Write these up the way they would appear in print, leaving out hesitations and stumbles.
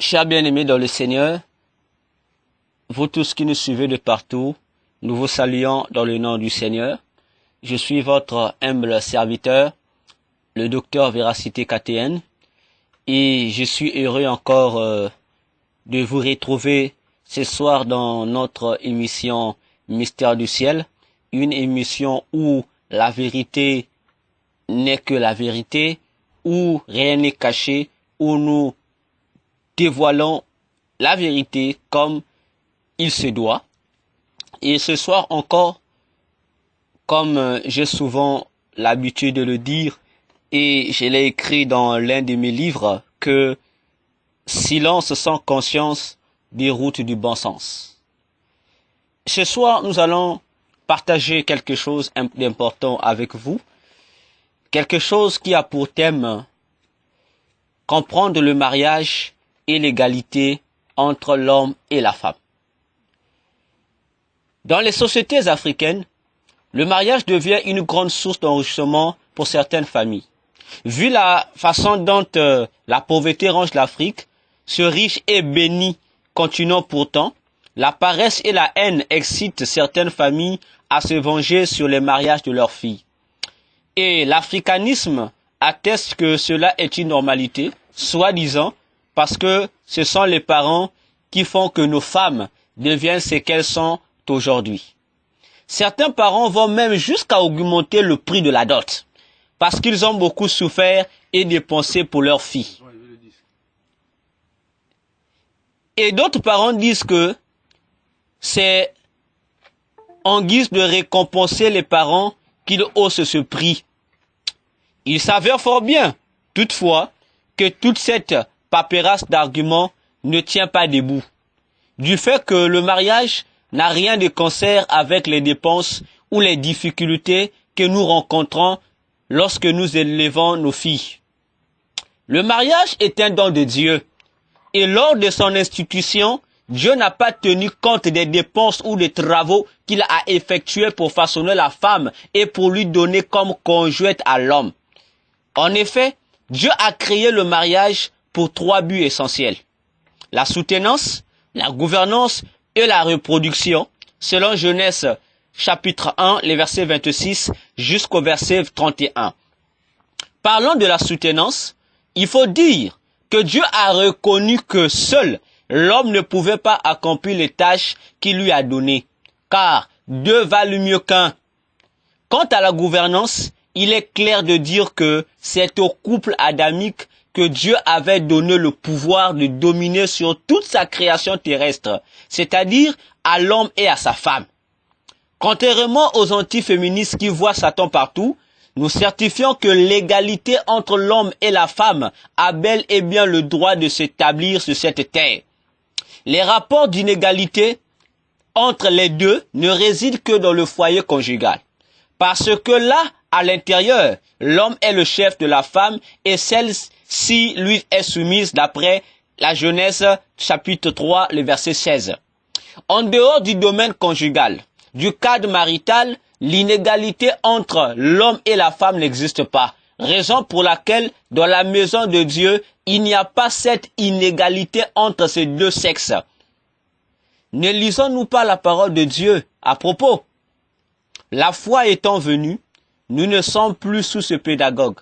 Chers bien-aimés dans le Seigneur, vous tous qui nous suivez de partout, nous vous saluons dans le nom du Seigneur. Je suis votre humble serviteur, le docteur Véracité KTN, et je suis heureux encore de vous retrouver ce soir dans notre émission Mystère du Ciel, une émission où la vérité n'est que la vérité, où rien n'est caché, où nous dévoilons la vérité comme il se doit. Et ce soir encore, comme j'ai souvent l'habitude de le dire, et je l'ai écrit dans l'un de mes livres, que silence sans conscience déroute du bon sens. Ce soir, nous allons partager quelque chose d'important avec vous, quelque chose qui a pour thème comprendre le mariage et l'égalité entre l'homme et la femme. Dans les sociétés africaines, le mariage devient une grande source d'enrichissement pour certaines familles. Vu la façon dont la pauvreté ronge l'Afrique, ce riche et béni continent pourtant, la paresse et la haine excitent certaines familles à se venger sur les mariages de leurs filles. Et l'africanisme atteste que cela est une normalité, soi-disant, parce que ce sont les parents qui font que nos femmes deviennent ce qu'elles sont aujourd'hui. Certains parents vont même jusqu'à augmenter le prix de la dot, parce qu'ils ont beaucoup souffert et dépensé pour leurs filles. Et d'autres parents disent que c'est en guise de récompenser les parents qu'ils haussent ce prix. Il s'avère fort bien, toutefois, que toute cette paperasse d'arguments ne tient pas debout, du fait que le mariage n'a rien de concert avec les dépenses ou les difficultés que nous rencontrons lorsque nous élevons nos filles. Le mariage est un don de Dieu, et lors de son institution, Dieu n'a pas tenu compte des dépenses ou des travaux qu'il a effectués pour façonner la femme et pour lui donner comme conjointe à l'homme. En effet, Dieu a créé le mariage pour 3 buts essentiels: la soutenance, la gouvernance et la reproduction, selon Genèse chapitre 1, les versets 26 jusqu'au verset 31. Parlant de la soutenance, il faut dire que Dieu a reconnu que seul l'homme ne pouvait pas accomplir les tâches qu'il lui a données, car 2 valent mieux qu'1. Quant à la gouvernance, il est clair de dire que c'est au couple adamique que Dieu avait donné le pouvoir de dominer sur toute sa création terrestre, c'est-à-dire à l'homme et à sa femme. Contrairement aux antiféministes qui voient Satan partout, nous certifions que l'égalité entre l'homme et la femme a bel et bien le droit de s'établir sur cette terre. Les rapports d'inégalité entre les deux ne résident que dans le foyer conjugal, parce que là, à l'intérieur, l'homme est le chef de la femme et celle-ci lui est soumise d'après la Genèse chapitre 3, le verset 16. En dehors du domaine conjugal, du cadre marital, l'inégalité entre l'homme et la femme n'existe pas, raison pour laquelle dans la maison de Dieu, il n'y a pas cette inégalité entre ces deux sexes. Ne lisons-nous pas la parole de Dieu à propos? La foi étant venue, nous ne sommes plus sous ce pédagogue,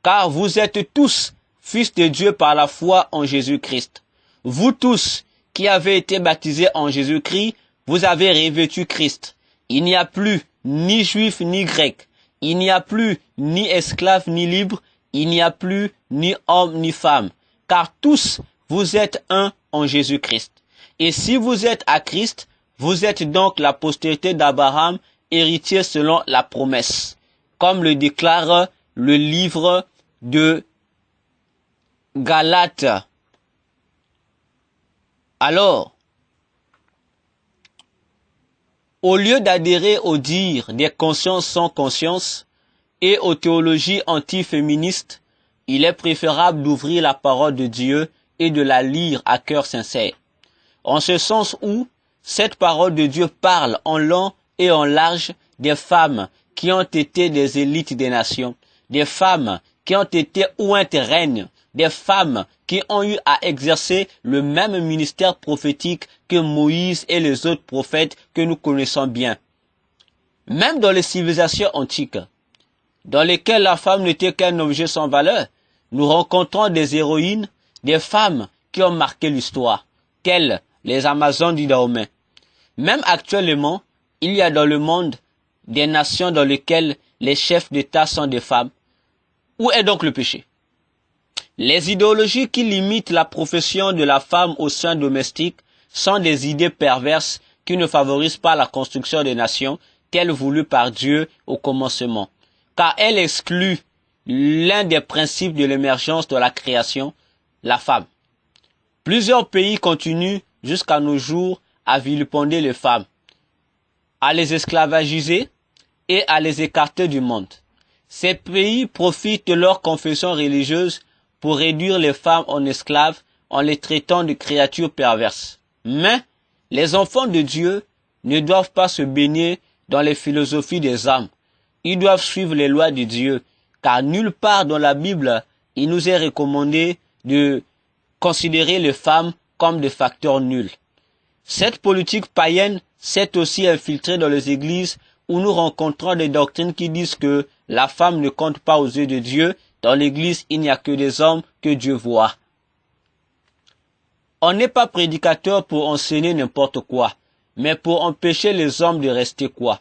car vous êtes tous fils de Dieu par la foi en Jésus-Christ. Vous tous qui avez été baptisés en Jésus-Christ, vous avez revêtu Christ. Il n'y a plus ni juif ni grec, il n'y a plus ni esclave ni libre, il n'y a plus ni homme ni femme, car tous vous êtes un en Jésus-Christ. Et si vous êtes à Christ, vous êtes donc la postérité d'Abraham, héritier selon la promesse, comme le déclare le livre de Galates. Alors, au lieu d'adhérer aux dires des consciences sans conscience et aux théologies antiféministes, il est préférable d'ouvrir la parole de Dieu et de la lire à cœur sincère. En ce sens où cette parole de Dieu parle en long et en large des femmes qui ont été des élites des nations, des femmes qui ont été ouintes reines, des femmes qui ont eu à exercer le même ministère prophétique que Moïse et les autres prophètes que nous connaissons bien. Même dans les civilisations antiques, dans lesquelles la femme n'était qu'un objet sans valeur, nous rencontrons des héroïnes, des femmes qui ont marqué l'histoire, telles les Amazones du Dahomey. Même actuellement, il y a dans le monde des nations dans lesquelles les chefs d'État sont des femmes. Où est donc le péché? Les idéologies qui limitent la profession de la femme au sein domestique sont des idées perverses qui ne favorisent pas la construction des nations telles voulues par Dieu au commencement, car elles excluent l'un des principes de l'émergence de la création, la femme. Plusieurs pays continuent jusqu'à nos jours à vilipender les femmes, à les esclavagiser et à les écarter du monde. Ces pays profitent de leur confession religieuse pour réduire les femmes en esclaves en les traitant de créatures perverses. Mais les enfants de Dieu ne doivent pas se baigner dans les philosophies des hommes. Ils doivent suivre les lois de Dieu, car nulle part dans la Bible il nous est recommandé de considérer les femmes comme des facteurs nuls. Cette politique païenne s'est aussi infiltrée dans les églises où nous rencontrons des doctrines qui disent que la femme ne compte pas aux yeux de Dieu. Dans l'église, il n'y a que des hommes que Dieu voit. On n'est pas prédicateur pour enseigner n'importe quoi, mais pour empêcher les hommes de rester quoi?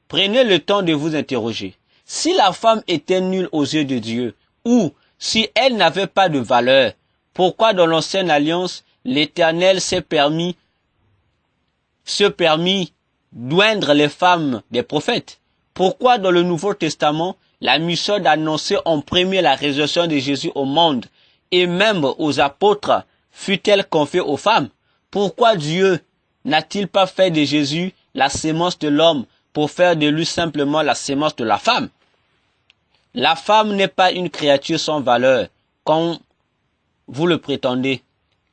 Prenez le temps de vous interroger. Si la femme était nulle aux yeux de Dieu, ou si elle n'avait pas de valeur, pourquoi dans l'ancienne alliance, l'Éternel se permis d'oindre les femmes des prophètes? Pourquoi dans le Nouveau Testament, la mission d'annoncer en premier la résurrection de Jésus au monde et même aux apôtres fut-elle confiée aux femmes? Pourquoi Dieu n'a-t-il pas fait de Jésus la sémence de l'homme pour faire de lui simplement la sémence de la femme? La femme n'est pas une créature sans valeur, comme vous le prétendez,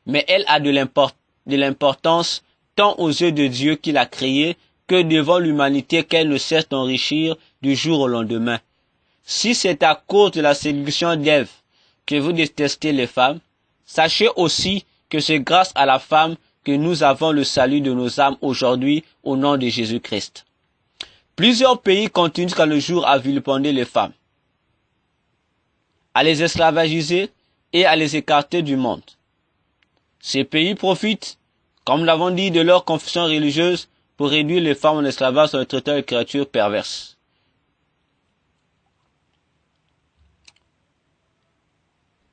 mais elle a de l'importance tant aux yeux de Dieu qui l'a créée que devant l'humanité qu'elle ne cesse d'enrichir du jour au lendemain. Si c'est à cause de la séduction d'Ève que vous détestez les femmes, sachez aussi que c'est grâce à la femme que nous avons le salut de nos âmes aujourd'hui au nom de Jésus-Christ. Plusieurs pays continuent jusqu'à nos jours à vilipender les femmes, à les esclavagiser et à les écarter du monde. Ces pays profitent, comme nous l'avons dit, de leur confession religieuse pour réduire les femmes en esclavage en les traitant de créatures perverses.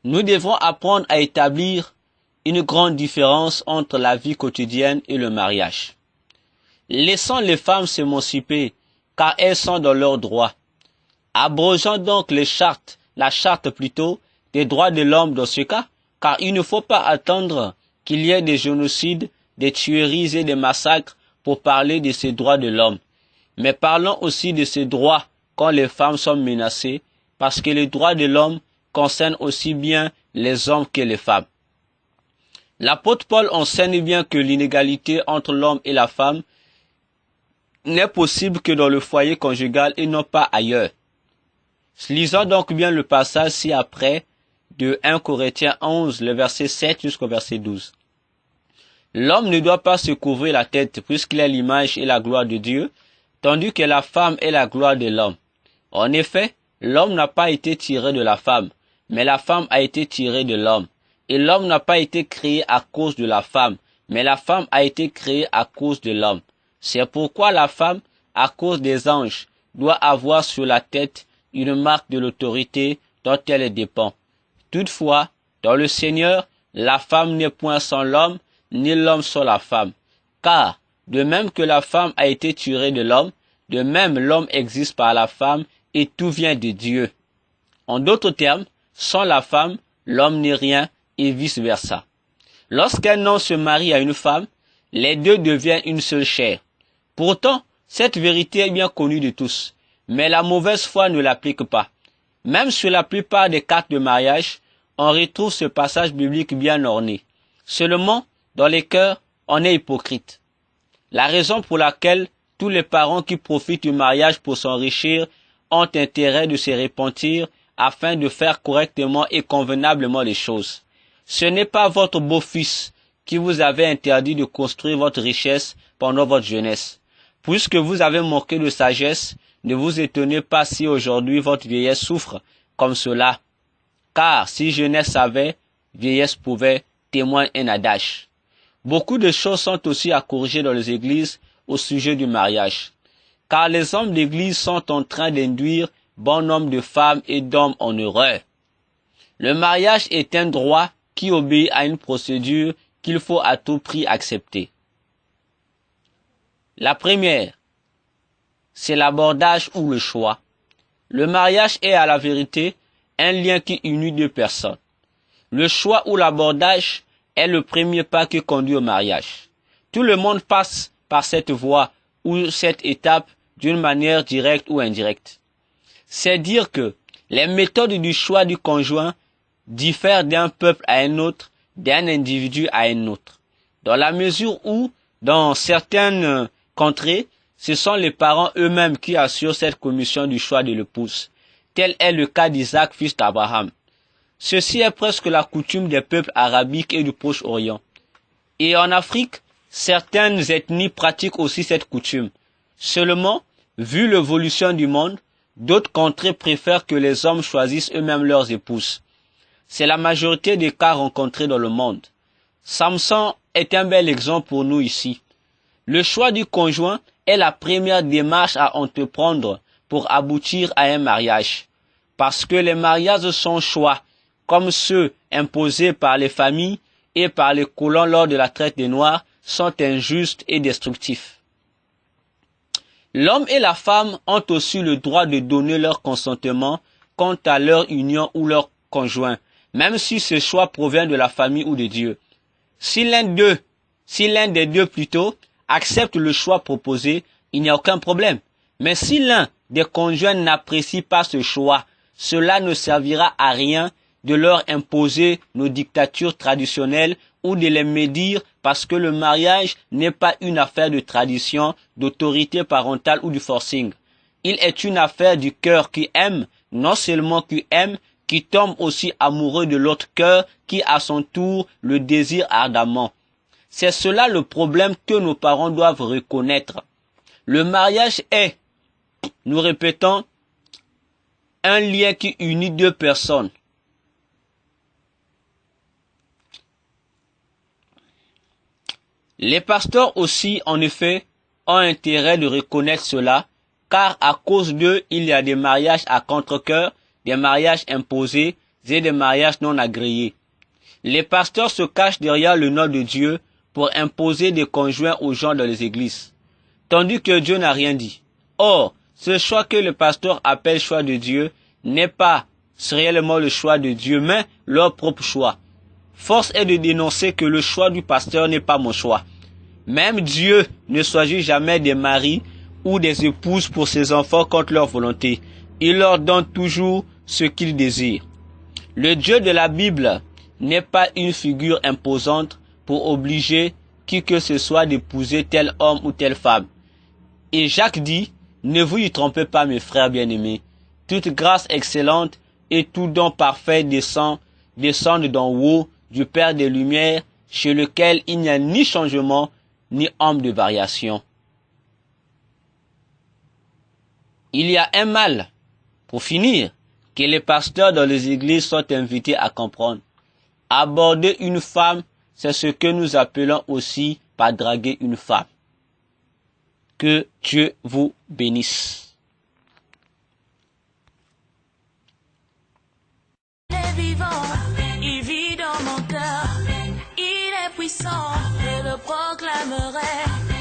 Nous devrons apprendre à établir une grande différence entre la vie quotidienne et le mariage. Laissons les femmes s'émanciper, car elles sont dans leurs droits. Abrogeons donc la charte des droits de l'homme dans ce cas, car il ne faut pas attendre qu'il y ait des génocides, des tueries et des massacres pour parler de ces droits de l'homme. Mais parlons aussi de ces droits quand les femmes sont menacées, parce que les droits de l'homme concernent aussi bien les hommes que les femmes. L'apôtre Paul enseigne bien que l'inégalité entre l'homme et la femme n'est possible que dans le foyer conjugal et non pas ailleurs. Lisons donc bien le passage ci-après de 1 Corinthiens 11, le verset 7 jusqu'au verset 12. L'homme ne doit pas se couvrir la tête puisqu'il est l'image et la gloire de Dieu, tandis que la femme est la gloire de l'homme. En effet, l'homme n'a pas été tiré de la femme, mais la femme a été tirée de l'homme. Et l'homme n'a pas été créé à cause de la femme, mais la femme a été créée à cause de l'homme. C'est pourquoi la femme, à cause des anges, doit avoir sur la tête une marque de l'autorité dont elle dépend. Toutefois, dans le Seigneur, la femme n'est point sans l'homme, ni l'homme sans la femme. Car, de même que la femme a été tirée de l'homme, de même l'homme existe par la femme, et tout vient de Dieu. En d'autres termes, sans la femme, l'homme n'est rien, et vice-versa. Lorsqu'un homme se marie à une femme, les deux deviennent une seule chair. Pourtant, cette vérité est bien connue de tous, mais la mauvaise foi ne l'applique pas. Même sur la plupart des cartes de mariage, on retrouve ce passage biblique bien orné. Seulement, dans les cœurs, on est hypocrite. La raison pour laquelle tous les parents qui profitent du mariage pour s'enrichir ont intérêt de se repentir afin de faire correctement et convenablement les choses. Ce n'est pas votre beau-fils qui vous avait interdit de construire votre richesse pendant votre jeunesse. Puisque vous avez manqué de sagesse, ne vous étonnez pas si aujourd'hui votre vieillesse souffre comme cela. Car si jeunesse savait, vieillesse pouvait, témoigne un adage. Beaucoup de choses sont aussi à corriger dans les églises au sujet du mariage. Car les hommes d'église sont en train d'induire bon nombre de femmes et d'hommes en erreur. Le mariage est un droit qui obéit à une procédure qu'il faut à tout prix accepter. La première, c'est l'abordage ou le choix. Le mariage est à la vérité un lien qui unit deux personnes. Le choix ou l'abordage est le premier pas qui conduit au mariage. Tout le monde passe par cette voie ou cette étape d'une manière directe ou indirecte. C'est dire que les méthodes du choix du conjoint diffèrent d'un peuple à un autre, d'un individu à un autre. Dans la mesure où, dans certaines contrées, ce sont les parents eux-mêmes qui assurent cette commission du choix de l'épouse. Tel est le cas d'Isaac, fils d'Abraham. Ceci est presque la coutume des peuples arabiques et du Proche-Orient. Et en Afrique, certaines ethnies pratiquent aussi cette coutume. Seulement, vu l'évolution du monde, d'autres contrées préfèrent que les hommes choisissent eux-mêmes leurs épouses. C'est la majorité des cas rencontrés dans le monde. Samson est un bel exemple pour nous ici. Le choix du conjoint est la première démarche à entreprendre pour aboutir à un mariage. Parce que les mariages sont choix, comme ceux imposés par les familles et par les colons lors de la traite des Noirs, sont injustes et destructifs. L'homme et la femme ont aussi le droit de donner leur consentement quant à leur union ou leur conjoint, même si ce choix provient de la famille ou de Dieu. Si l'un des deux plutôt accepte le choix proposé, il n'y a aucun problème. Mais si l'un des conjoints n'apprécie pas ce choix, cela ne servira à rien de leur imposer nos dictatures traditionnelles ou de les médire parce que le mariage n'est pas une affaire de tradition, d'autorité parentale ou du forcing. Il est une affaire du cœur qui aime, non seulement qui aime, qui tombe aussi amoureux de l'autre cœur qui à son tour le désire ardemment. C'est cela le problème que nos parents doivent reconnaître. Le mariage est, nous répétons, un lien qui unit deux personnes. Les pasteurs aussi, en effet, ont intérêt de reconnaître cela, car à cause d'eux, il y a des mariages à contre-cœur, des mariages imposés et des mariages non agréés. Les pasteurs se cachent derrière le nom de Dieu pour imposer des conjoints aux gens dans les églises, tandis que Dieu n'a rien dit. Or, ce choix que le pasteur appelle choix de Dieu n'est pas réellement le choix de Dieu, mais leur propre choix. Force est de dénoncer que le choix du pasteur n'est pas mon choix. Même Dieu ne choisit jamais des maris ou des épouses pour ses enfants contre leur volonté. Il leur donne toujours ce qu'ils désirent. Le Dieu de la Bible n'est pas une figure imposante pour obliger qui que ce soit d'épouser tel homme ou telle femme. Et Jacques dit, ne vous y trompez pas mes frères bien-aimés, toute grâce excellente et tout don parfait descendent d'en haut du Père des Lumières, chez lequel il n'y a ni changement, ni ombre de variation. Il y a un mal, pour finir, que les pasteurs dans les églises sont invités à comprendre. Aborder une femme, c'est ce que nous appelons aussi par draguer une femme. Que Dieu vous bénisse. Il vit dans mon cœur, il est puissant, je le proclamerai.